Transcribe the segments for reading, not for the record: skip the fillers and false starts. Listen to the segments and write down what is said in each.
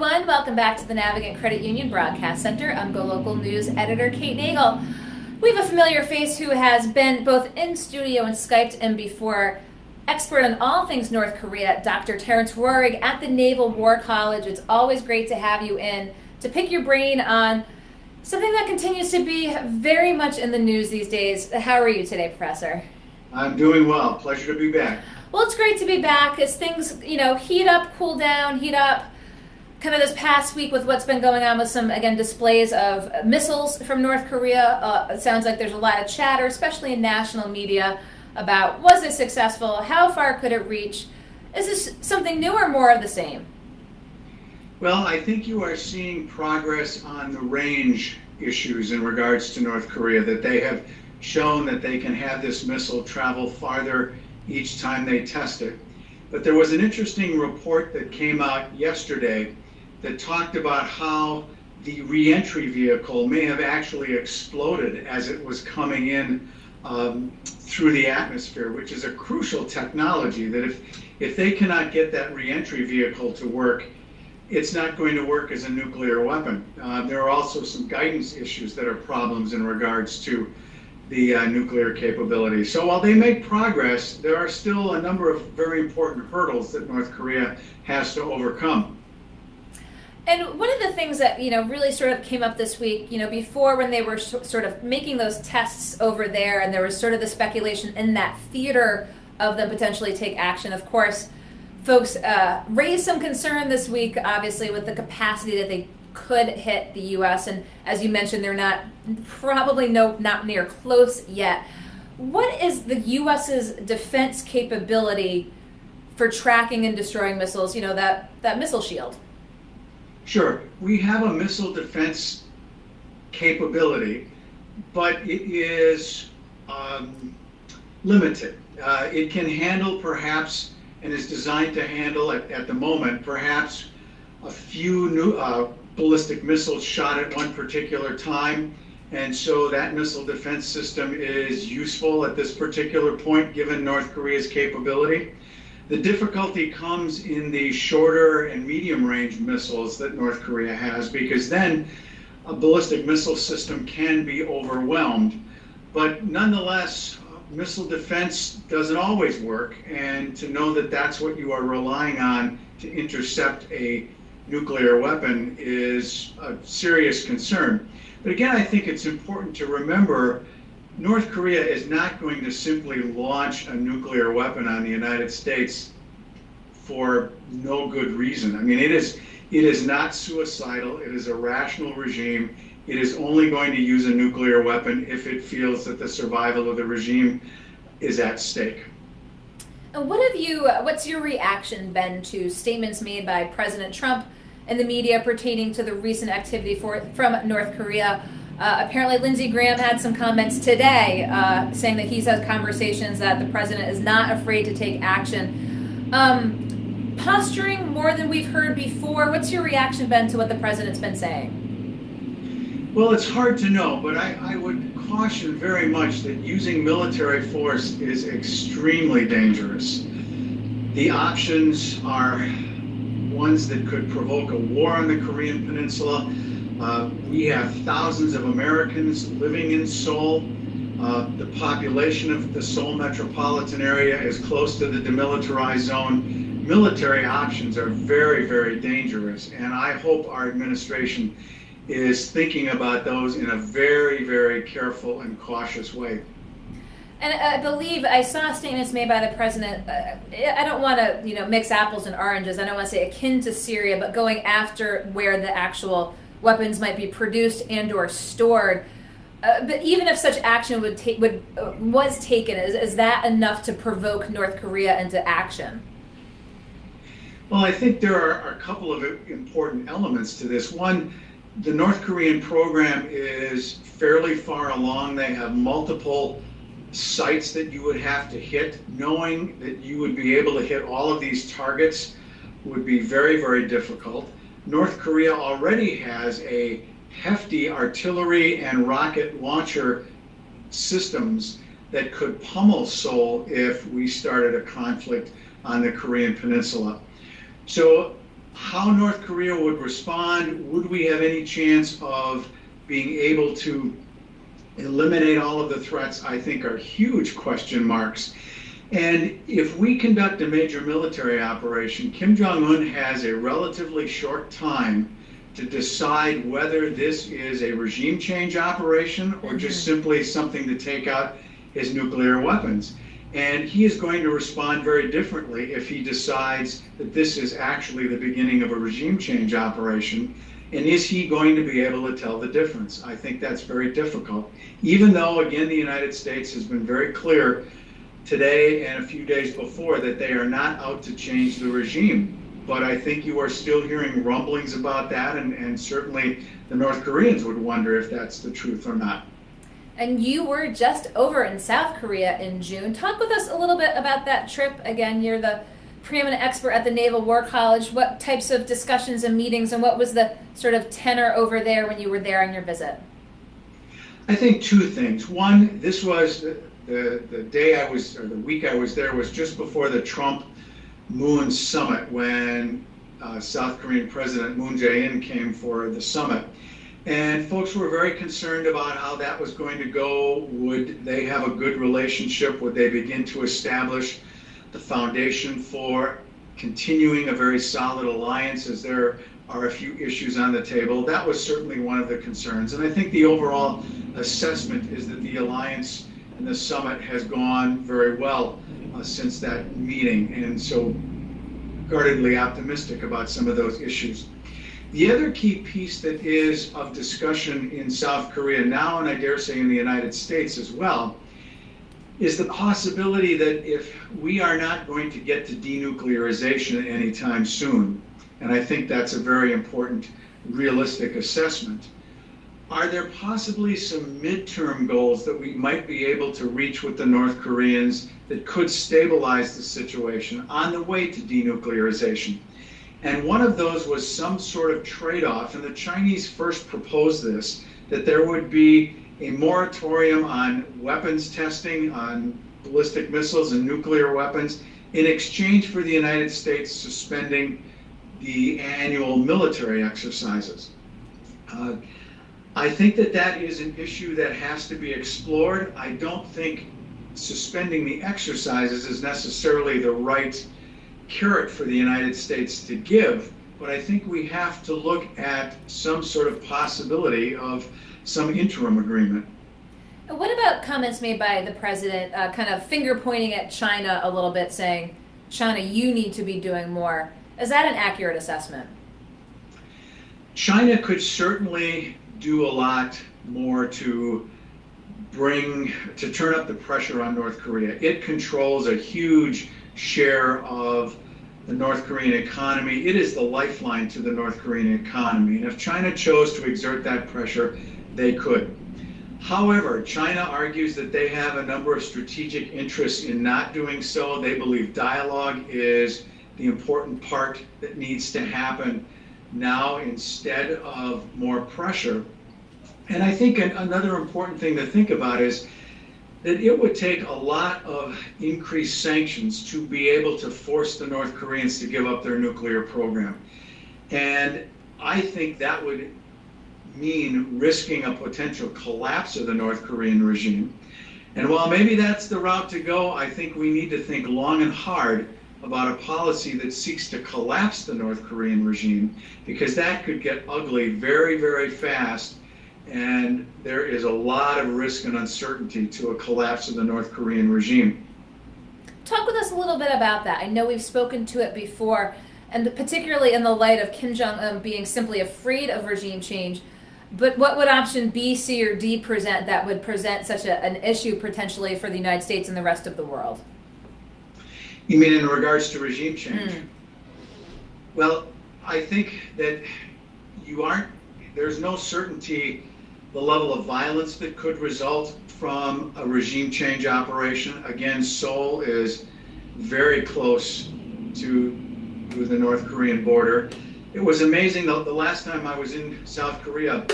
everyone. Welcome back to the Navigant Credit Union Broadcast Center. I'm Go Local News editor Kate Nagel. We have a familiar face who has been both in studio and Skyped in before. Expert on all things North Korea, Dr. Terence Roehrig at the Naval War College. It's always great to have you in to pick your brain on something that continues to be very much in the news these days. How are you today, Professor? I'm doing well. Pleasure to be back. Well, it's great to be back as things, heat up, cool down, heat up. Kind of this past week with what's been going on with some, again, displays of missiles from North Korea. It sounds like there's a lot of chatter, especially in national media, about was it successful? How far could it reach? Is this something new or more of the same? Well, I think you are seeing progress on the range issues in regards to North Korea, that they have shown that they can have this missile travel farther each time they test it. But there was an interesting report that came out yesterday that talked about how the reentry vehicle may have actually exploded as it was coming in through the atmosphere, which is a crucial technology that if they cannot get that reentry vehicle to work, it's not going to work as a nuclear weapon. There are also some guidance issues that are problems in regards to the nuclear capability. So while they make progress, there are still a number of very important hurdles that North Korea has to overcome. And one of the things that, really sort of came up this week, before when they were sort of making those tests over there, and there was sort of the speculation in that theater of them potentially take action. Of course, folks raised some concern this week, obviously, with the capacity that they could hit the U.S. And as you mentioned, they're not near close yet. What is the U.S.'s defense capability for tracking and destroying missiles? That missile shield. Sure, we have a missile defense capability, but it is limited. It can handle perhaps, and is designed to handle at the moment, perhaps a few new ballistic missiles shot at one particular time. And so that missile defense system is useful at this particular point, given North Korea's capability. The difficulty comes in the shorter and medium range missiles that North Korea has, because then a ballistic missile system can be overwhelmed. But nonetheless, missile defense doesn't always work, and to know that that's what you are relying on to intercept a nuclear weapon is a serious concern. But again, I think it's important to remember North Korea is not going to simply launch a nuclear weapon on the United States for no good reason. I mean, it is not suicidal. It is a rational regime. It is only going to use a nuclear weapon if it feels that the survival of the regime is at stake. And what's your reaction been to statements made by President Trump and the media pertaining to the recent activity from North Korea? Apparently, Lindsey Graham had some comments today saying that he's had conversations that the president is not afraid to take action. Posturing more than we've heard before. What's your reaction been to what the president's been saying? Well, it's hard to know, but I would caution very much that using military force is extremely dangerous. The options are ones that could provoke a war on the Korean Peninsula. We have thousands of Americans living in Seoul. The population of the Seoul metropolitan area is close to the demilitarized zone. Military options are very, very dangerous, and I hope our administration is thinking about those in a very, very careful and cautious way. And I believe I saw statements made by the president. I don't want to, mix apples and oranges. I don't want to say akin to Syria, but going after where the actual weapons might be produced and or stored. But even if such action was taken, is that enough to provoke North Korea into action? Well, I think there are a couple of important elements to this. One, the North Korean program is fairly far along. They have multiple sites that you would have to hit. Knowing that you would be able to hit all of these targets would be very, very difficult. North Korea already has a hefty artillery and rocket launcher systems that could pummel Seoul if we started a conflict on the Korean Peninsula. So how North Korea would respond, would we have any chance of being able to eliminate all of the threats, I think are huge question marks. And if we conduct a major military operation, Kim Jong-un has a relatively short time to decide whether this is a regime change operation or just simply something to take out his nuclear weapons. And he is going to respond very differently if he decides that this is actually the beginning of a regime change operation. And is he going to be able to tell the difference? I think that's very difficult. Even though, again, the United States has been very clear today and a few days before that they are not out to change the regime. But I think you are still hearing rumblings about that, and certainly the North Koreans would wonder if that's the truth or not. And you were just over in South Korea in June. Talk with us a little bit about that trip. Again, you're the preeminent expert at the Naval War College. What types of discussions and meetings, and what was the sort of tenor over there when you were there on your visit? I think two things. One, this was the day I was, or the week I was there, was just before the Trump-Moon summit, when South Korean President Moon Jae-in came for the summit. And folks were very concerned about how that was going to go. Would they have a good relationship? Would they begin to establish the foundation for continuing a very solid alliance, as there are a few issues on the table? That was certainly one of the concerns. And I think the overall assessment is that the alliance and the summit has gone very well since that meeting, and so guardedly optimistic about some of those issues. The other key piece that is of discussion in South Korea now, and I dare say in the United States as well, is the possibility that if we are not going to get to denuclearization anytime soon, and I think that's a very important realistic assessment, are there possibly some midterm goals that we might be able to reach with the North Koreans that could stabilize the situation on the way to denuclearization? And one of those was some sort of trade-off, and the Chinese first proposed this, that there would be a moratorium on weapons testing, on ballistic missiles and nuclear weapons, in exchange for the United States suspending the annual military exercises. I think that that is an issue that has to be explored. I don't think suspending the exercises is necessarily the right carrot for the United States to give, but I think we have to look at some sort of possibility of some interim agreement. What about comments made by the president, kind of finger pointing at China a little bit, saying, China, you need to be doing more? Is that an accurate assessment? China could certainly do a lot more to turn up the pressure on North Korea. It controls a huge share of the North Korean economy. It is the lifeline to the North Korean economy. And if China chose to exert that pressure, they could. However, China argues that they have a number of strategic interests in not doing so. They believe dialogue is the important part that needs to happen now instead of more pressure. And I think another important thing to think about is that it would take a lot of increased sanctions to be able to force the North Koreans to give up their nuclear program. And I think that would mean risking a potential collapse of the North Korean regime. And while maybe that's the route to go, I think we need to think long and hard about a policy that seeks to collapse the North Korean regime, because that could get ugly very, very fast. And there is a lot of risk and uncertainty to a collapse of the North Korean regime. Talk with us a little bit about that. I know we've spoken to it before, and particularly in the light of Kim Jong-un being simply afraid of regime change. But what would option B, C, or D present that would present such an issue potentially for the United States and the rest of the world? You mean in regards to regime change? Well, I think that there's no certainty the level of violence that could result from a regime change operation. Again, Seoul is very close to the North Korean border. It was amazing, the last time I was in South Korea,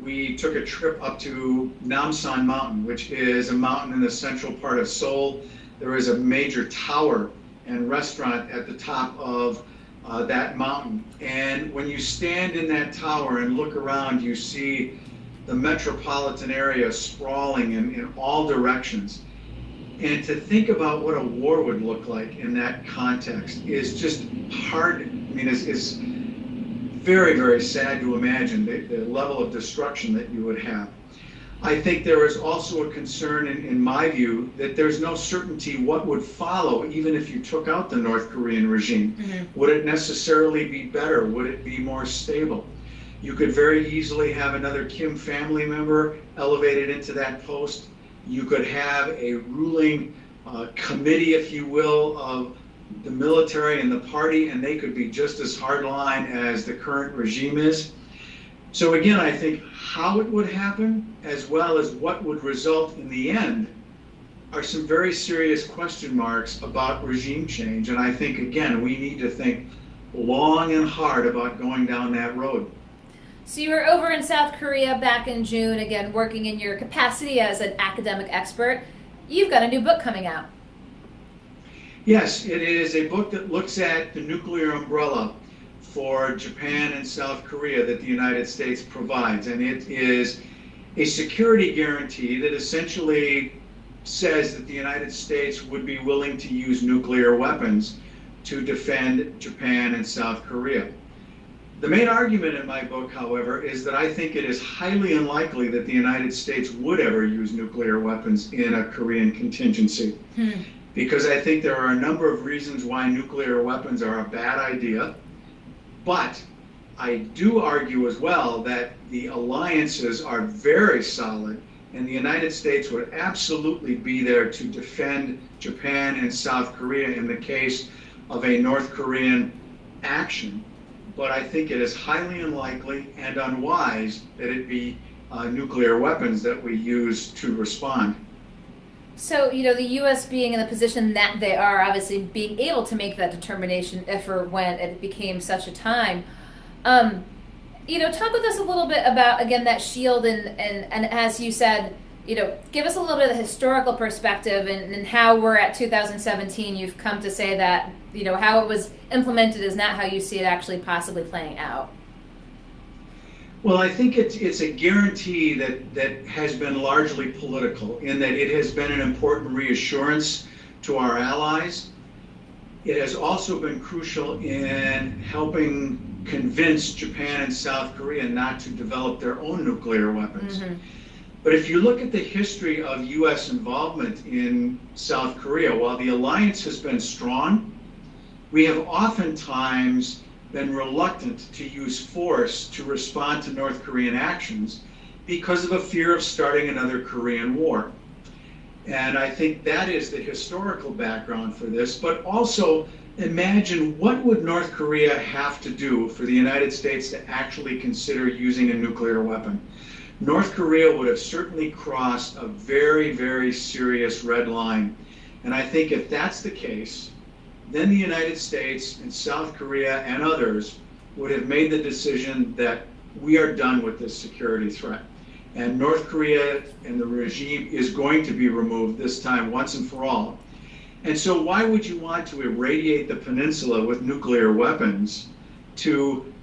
we took a trip up to Namsan Mountain, which is a mountain in the central part of Seoul. There is a major tower and restaurant at the top of that mountain. And when you stand in that tower and look around, you see the metropolitan area sprawling in all directions. And to think about what a war would look like in that context is just hard. I mean, it's very, very sad to imagine the level of destruction that you would have. I think there is also a concern, in my view, that there's no certainty what would follow, even if you took out the North Korean regime. Mm-hmm. Would it necessarily be better? Would it be more stable? You could very easily have another Kim family member elevated into that post. You could have a ruling committee, if you will, of the military and the party, and they could be just as hardline as the current regime is. So again, I think how it would happen, as well as what would result in the end, are some very serious question marks about regime change. And I think, again, we need to think long and hard about going down that road. So you were over in South Korea back in June, again, working in your capacity as an academic expert. You've got a new book coming out. Yes, it is a book that looks at the nuclear umbrella for Japan and South Korea that the United States provides. And it is a security guarantee that essentially says that the United States would be willing to use nuclear weapons to defend Japan and South Korea. The main argument in my book, however, is that I think it is highly unlikely that the United States would ever use nuclear weapons in a Korean contingency. Because I think there are a number of reasons why nuclear weapons are a bad idea. But I do argue as well that the alliances are very solid, and the United States would absolutely be there to defend Japan and South Korea in the case of a North Korean action. But I think it is highly unlikely and unwise that it be nuclear weapons that we use to respond. So, the U.S. being in the position that they are, obviously being able to make that determination if or when it became such a time, talk with us a little bit about, again, that shield and as you said, give us a little bit of the historical perspective and how we're at 2017. You've come to say that, how it was implemented is not how you see it actually possibly playing out. Well, I think it's a guarantee that has been largely political, in that it has been an important reassurance to our allies. It has also been crucial in helping convince Japan and South Korea not to develop their own nuclear weapons. Mm-hmm. But if you look at the history of U.S. involvement in South Korea, while the alliance has been strong, we have oftentimes been reluctant to use force to respond to North Korean actions because of a fear of starting another Korean War. And I think that is the historical background for this. But also imagine, what would North Korea have to do for the United States to actually consider using a nuclear weapon? North Korea would have certainly crossed a very, very serious red line. And I think if that's the case, then the United States and South Korea and others would have made the decision that we are done with this security threat. And North Korea and the regime is going to be removed this time once and for all. And so why would you want to irradiate the peninsula with nuclear weapons to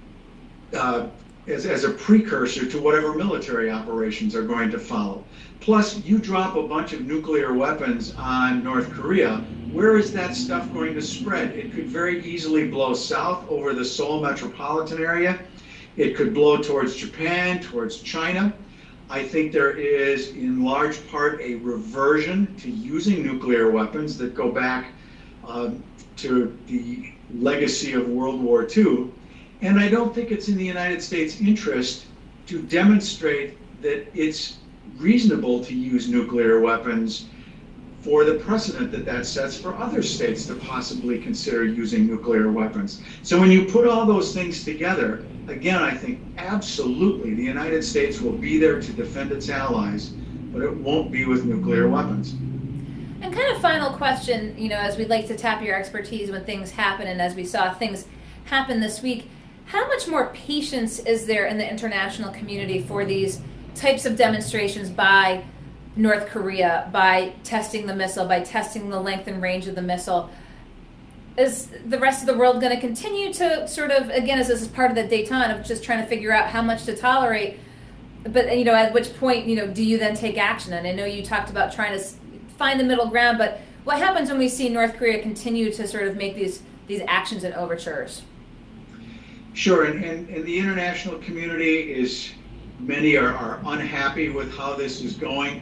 as a precursor to whatever military operations are going to follow? Plus, you drop a bunch of nuclear weapons on North Korea, where is that stuff going to spread? It could very easily blow south over the Seoul metropolitan area. It could blow towards Japan, towards China. I think there is, in large part, a reversion to using nuclear weapons that go back to the legacy of World War II. And I don't think it's in the United States' interest to demonstrate that it's reasonable to use nuclear weapons for the precedent that sets for other states to possibly consider using nuclear weapons. So when you put all those things together, again, I think absolutely the United States will be there to defend its allies, but it won't be with nuclear weapons. And kind of final question, as we'd like to tap your expertise when things happen, and as we saw things happen this week, how much more patience is there in the international community for these types of demonstrations by North Korea, by testing the missile, by testing the length and range of the missile? is the rest of the world going to continue to sort of, again, as this is part of the détente of just trying to figure out how much to tolerate, but at which point do you then take action? And I know you talked about trying to find the middle ground, but what happens when we see North Korea continue to sort of make these actions and overtures? Sure, and the international community many are unhappy with how this is going.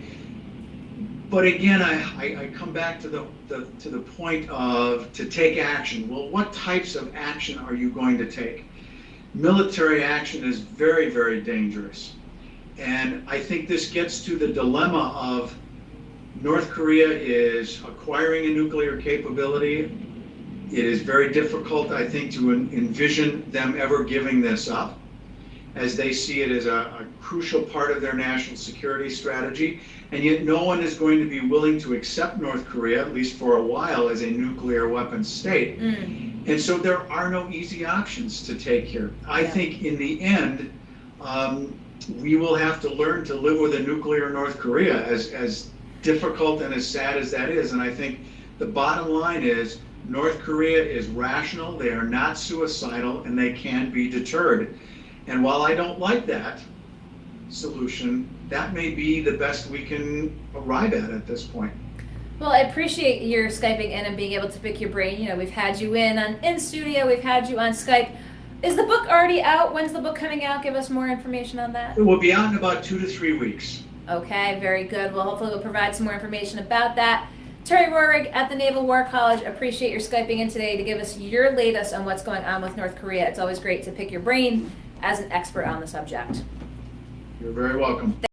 But again, I come back to the point of to take action. Well, what types of action are you going to take? Military action is very, very dangerous. And I think this gets to the dilemma of North Korea is acquiring a nuclear capability. It is very difficult, I think, to envision them ever giving this up, as they see it as a crucial part of their national security strategy. And yet no one is going to be willing to accept North Korea, at least for a while, as a nuclear weapons state. And so there are no easy options to take here. I think in the end, we will have to learn to live with a nuclear North Korea, as difficult and as sad as that is. And I think the bottom line is North Korea is rational, they are not suicidal, and they can be deterred. And while I don't like that solution, that may be the best we can arrive at this point. Well, I appreciate your Skyping in and being able to pick your brain. We've had you in studio, we've had you on Skype. Is the book already out? When's the book coming out? Give us more information on that. It will be out in about 2 to 3 weeks. Okay, very good. Well, hopefully we'll provide some more information about that. Terry Roehrig at the Naval War College, appreciate your Skyping in today to give us your latest on what's going on with North Korea. It's always great to pick your brain as an expert on the subject. You're very welcome.